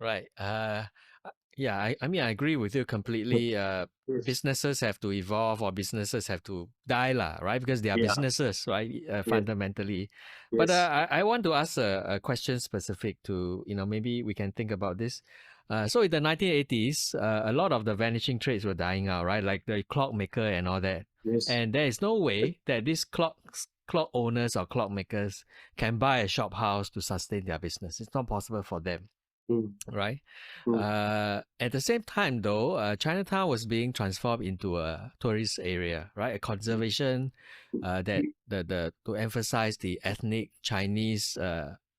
Right. Yeah, I mean, I agree with you completely. Yes. Businesses have to evolve or businesses have to die, lah, right? Because they are Yeah. businesses, right? Yes. Fundamentally. But Yes. I want to ask a question specific to, maybe we can think about this. So in the 1980s, a lot of the vanishing trades were dying out, right? Like the clockmaker and all that. Yes. And there is no way that these clock owners or clockmakers can buy a shop house to sustain their business. It's not possible for them, Mm. right? Mm. At the same time, though, Chinatown was being transformed into a tourist area, right? A conservation that the to emphasize the ethnic Chinese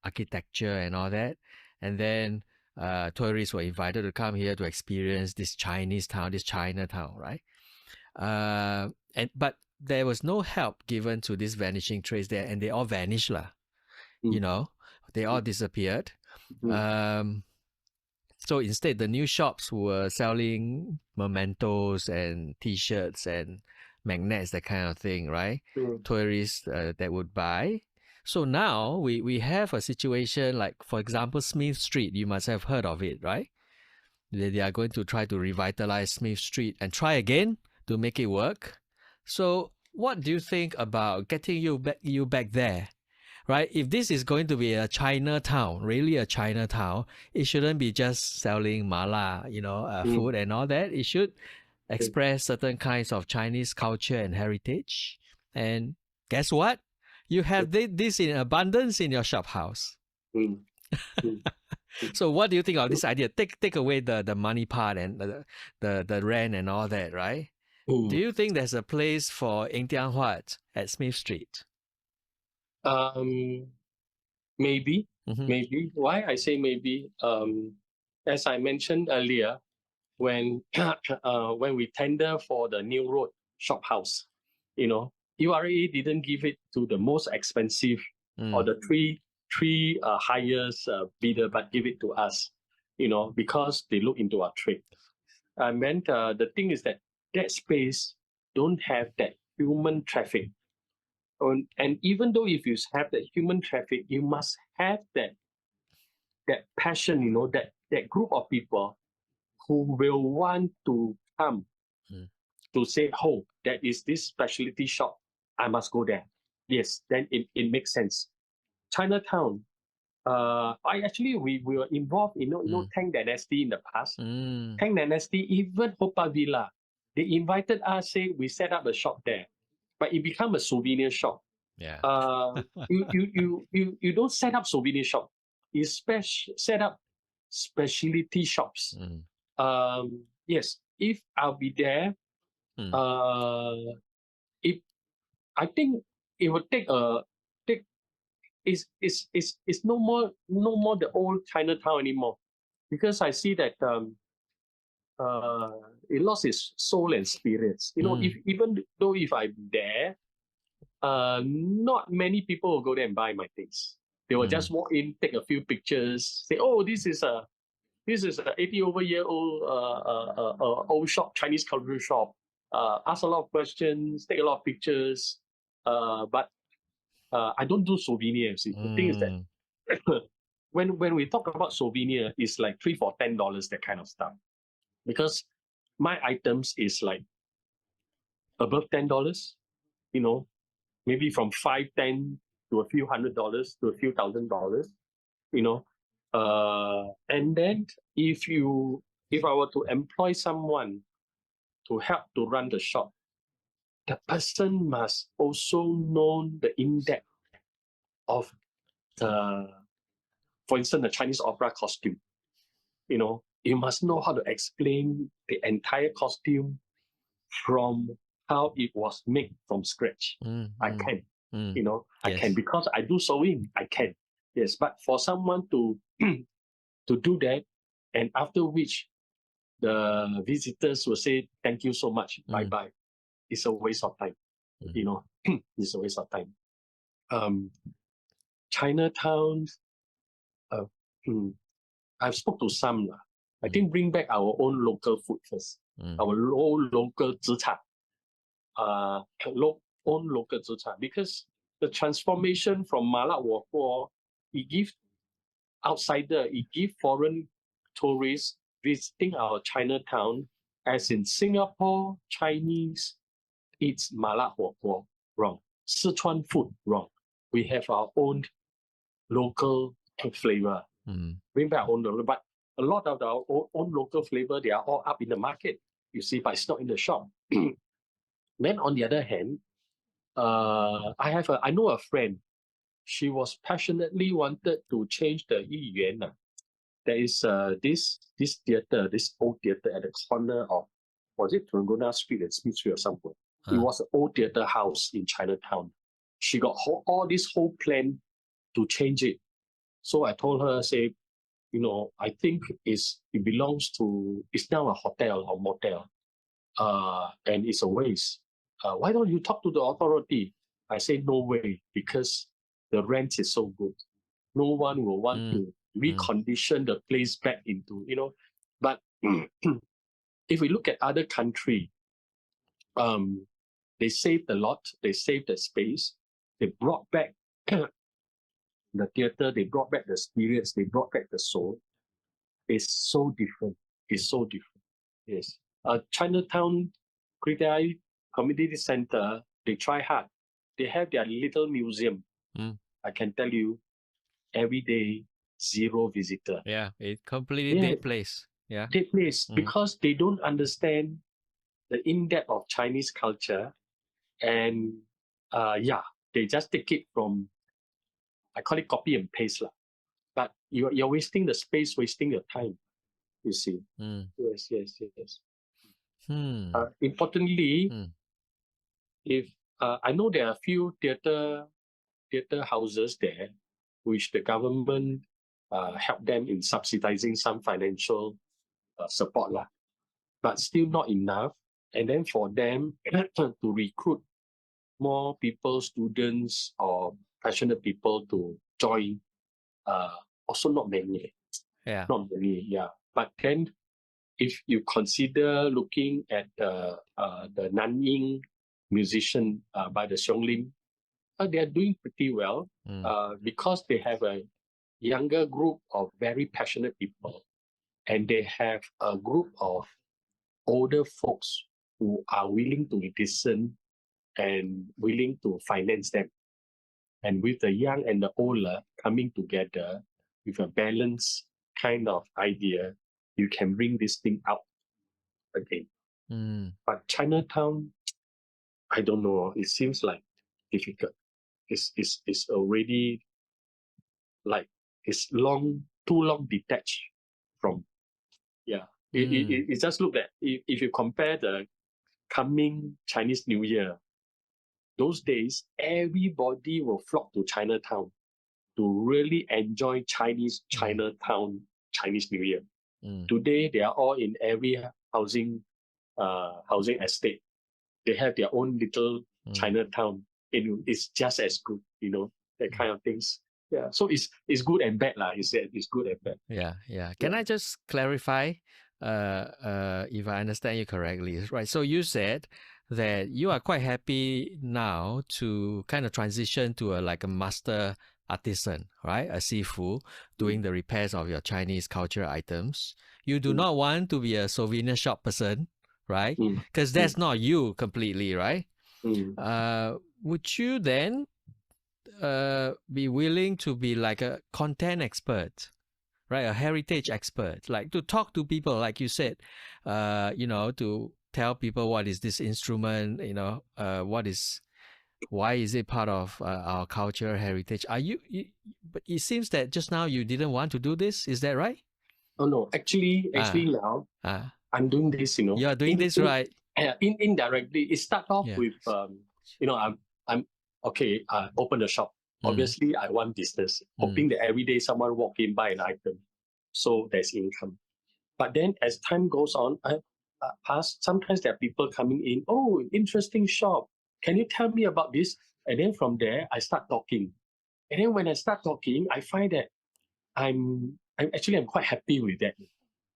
architecture and all that, and then tourists were invited to come here to experience this Chinese town, this Chinatown, right? But there was no help given to these vanishing trades there, and they all vanished, lah. Mm. They all disappeared. Mm. Um, so instead, the new shops were selling mementos and T-shirts and magnets, that kind of thing, right? Mm. Tourists that would buy. So now we have a situation like, for example, Smith Street. You must have heard of it, right? They are going to try to revitalize Smith Street and try again to make it work. So what do you think about getting you back there? Right? If this is going to be a Chinatown, really a Chinatown, it shouldn't be just selling mala, Mm. food and all that. It should express certain kinds of Chinese culture and heritage. And guess what? You have this in abundance in your shop house. Mm. Mm. So what do you think of this idea? Take away the money part and the rent and all that, right? Do Mm. you think there's a place for Eng Tiang Huat at Smith Street? Um, maybe, Mm-hmm. maybe. Why I say maybe? As I mentioned earlier, when when we tender for the new road shop house, URA didn't give it to the most expensive or Mm. the three highest bidder, but give it to us, because they look into our trade. I meant the thing is that space don't have that human traffic. And even though if you have that human traffic, you must have that passion, that group of people who will want to come Mm. to say, oh, that is this specialty shop. I must go there. Yes, then it makes sense. Chinatown, we were involved in Tang Dynasty in the past. Mm. Tang Dynasty, even Hopa Villa, they invited us, say we set up a shop there, but it became a souvenir shop. Yeah. You don't set up souvenir shop. You set up specialty shops. Mm. Yes, if I'll be there, Mm. if I think it would take is no more the old Chinatown anymore, because I see that it lost its soul and spirits. If even though if I'm there, not many people will go there and buy my things. They will just walk in, take a few pictures, say, "Oh, this is a 80-over-year-old old shop, Chinese cultural shop." Ask a lot of questions, take a lot of pictures, but I don't do souvenirs. The thing is that when we talk about souvenir, it's like $3 for $10, that kind of stuff. Because my items is like above $10, maybe from $5, $10 to a few $100s to a few $1,000, and then if I were to employ someone to help to run the shop, the person must also know the in-depth of the, for instance, the Chinese opera costume. You must know how to explain the entire costume from how it was made from scratch. I can, I Yes. can, because I do sewing. I can, yes. But for someone to to do that, and after which the visitors will say, "Thank you so much, bye bye," it's a waste of time. It's a waste of time. Chinatown, uh, I've spoke to some. I think bring back our own local food first. Our own local 资产, own local 资产, because the transformation from Mala Wo Guo, it gives outsider, it gives foreign tourists visiting our Chinatown, as in Singapore Chinese eats mala huo huo, wrong. Sichuan food, wrong. We have our own local flavor. Bring back our own local, but a lot of our own local flavor, they are all up in the market, you see, but it's not in the shop. Then on the other hand, I know a friend. She was passionately wanted to change the Yiyuan. There is this theater, this old theater at the corner of, was it Trangona Street and Smith Street or somewhere? It was an old theater house in Chinatown. She got all this whole plan to change it. So I told her, say, I think it belongs to, it's now a hotel or motel, and it's a waste. Why don't you talk to the authority? I say, no way, because the rent is so good. No one will want to recondition the place back into, But if we look at other countries, they saved a lot. They saved the space. They brought back the theater. They brought back the spirits. They brought back the soul. It's so different. It's so different. Yes. Chinatown Community Center, they try hard. They have their little museum. I can tell you, every day, 0 visitor. Yeah, it completely dead place. Yeah. Dead place because they don't understand the in-depth of Chinese culture. And they just take it from, I call it copy and paste. But you're wasting the space, wasting your time, you see. Yes. Importantly, if I know there are a few theater houses there, which the government help them in subsidizing some financial support, but still not enough. And then for them to recruit more people, students or passionate people to join, also not many. Yeah. Not many, yeah. But then if you consider looking at the Nanning musician by the Xiong Lim, they are doing pretty well because they have a younger group of very passionate people, and they have a group of older folks who are willing to listen and willing to finance them. And with the young and the older coming together with a balanced kind of idea, you can bring this thing out again. But Chinatown, I don't know, it seems like difficult. It's already like it's too long detached from. It just look at if you compare the coming Chinese New Year, those days everybody will flock to Chinatown to really enjoy Chinatown Chinese New Year. Today they are all in every housing estate. They have their own little Chinatown. It's just as good, that kind of things. Yeah, so it's good and bad, It's good and bad. Yeah. Can I just clarify, if I understand you correctly, right? So you said that you are quite happy now to kind of transition to a master artisan, right? A sifu doing the repairs of your Chinese culture items. You do not want to be a souvenir shop person, right? Because that's not you completely, right? Would you then be willing to be like a content expert, right? A heritage expert, like to talk to people, like you said, to tell people what is this instrument, why is it part of our culture heritage? But it seems that just now you didn't want to do this. Is that right? Oh no, actually now I'm doing this. You are doing this, right? Indirectly, it started off with I'm okay. Open a shop. Obviously, I want business, hoping that every day someone walk in buy an item, so there's income. But then as time goes on, sometimes there are people coming in. Oh, interesting shop. Can you tell me about this? And then from there, I start talking. And then when I start talking, I find that I'm quite happy with that.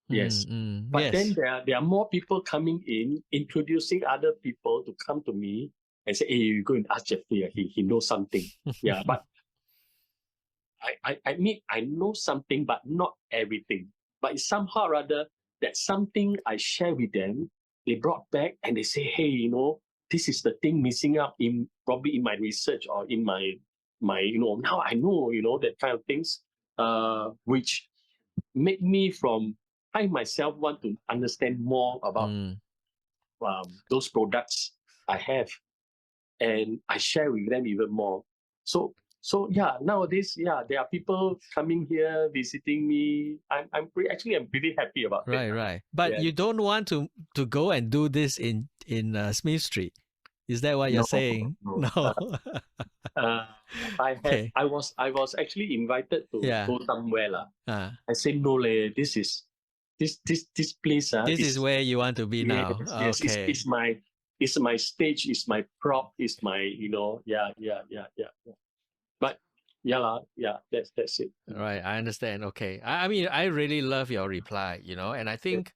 Yes. But then there are more people coming in, introducing other people to come to me and say, hey, you go and ask Jeffrey, he knows something. But I know something, but not everything. But it's somehow or other that something I share with them, they brought back and they say, hey, you know, this is the thing missing out in probably in my research or in my you know, now I know, you know, that kind of things, which make me from I myself want to understand more about those products I have, and I share with them even more. So yeah, nowadays, yeah, there are people coming here visiting me. I'm pretty happy about it. Right. But Yeah. you don't want to go and do this in Smith Street. Is that what you're saying? No. No. Uh, Okay. I was actually invited to Yeah. go somewhere lah. Uh, I said no leh. This place this is is where you want to be now. yes, Okay. it's my stage, it's my prop, it's my, you know, yeah. But yeah lah, yeah, that's it. Right. I understand. Okay. I mean, I really love your reply, and I think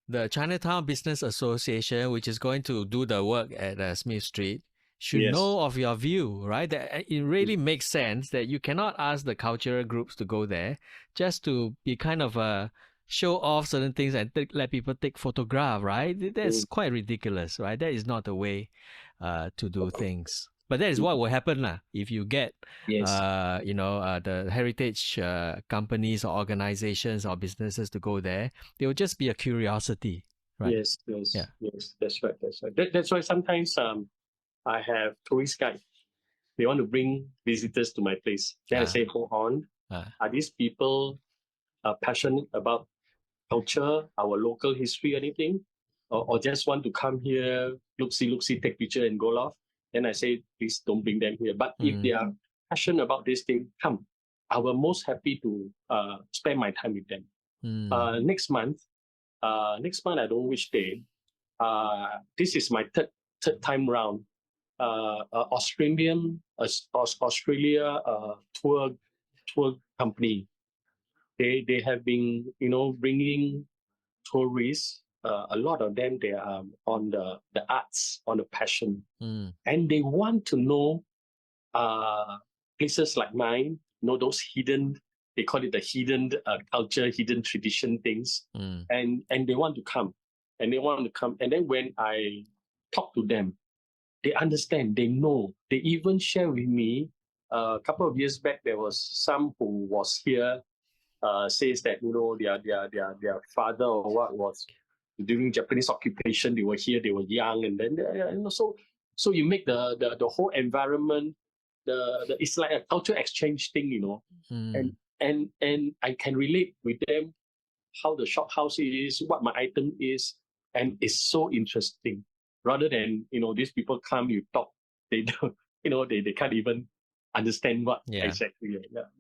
the Chinatown Business Association, which is going to do the work at Smith Street, should Yes. know of your view, right? That it really makes sense that you cannot ask the cultural groups to go there just to be kind of show off certain things and let people take photograph, right? That's quite ridiculous, right? That is not the way to do things. But that is what will happen if you get, Yes. the heritage companies or organizations or businesses to go there. They will just be a curiosity, right? Yes. Yeah. Yes. That's right. That's why sometimes I have tourist guide. They want to bring visitors to my place. Then I say, hold on. Are these people passionate about culture, our local history, anything, or just want to come here, look see, take picture and go off? Then I say, please don't bring them here. But if they are passionate about this thing, come. I will most happy to spend my time with them. Next month I don't know which day. This is my third time round. Australia tour company. They have been, bringing tourists. A lot of them, they are on the arts, on the passion, and they want to know places like mine. Those hidden. They call it the hidden culture, hidden tradition things, and they want to come, and then when I talk to them, they understand, they know, they even share with me. A couple of years back, there was some who was here, says that their father or what was during Japanese occupation. They were here, they were young, and then so you make the whole environment, the it's like a cultural exchange thing, and I can relate with them how the shop house is, what my item is, and it's so interesting. Rather than these people come, you talk, they don't, they can't even understand what exactly. Yeah.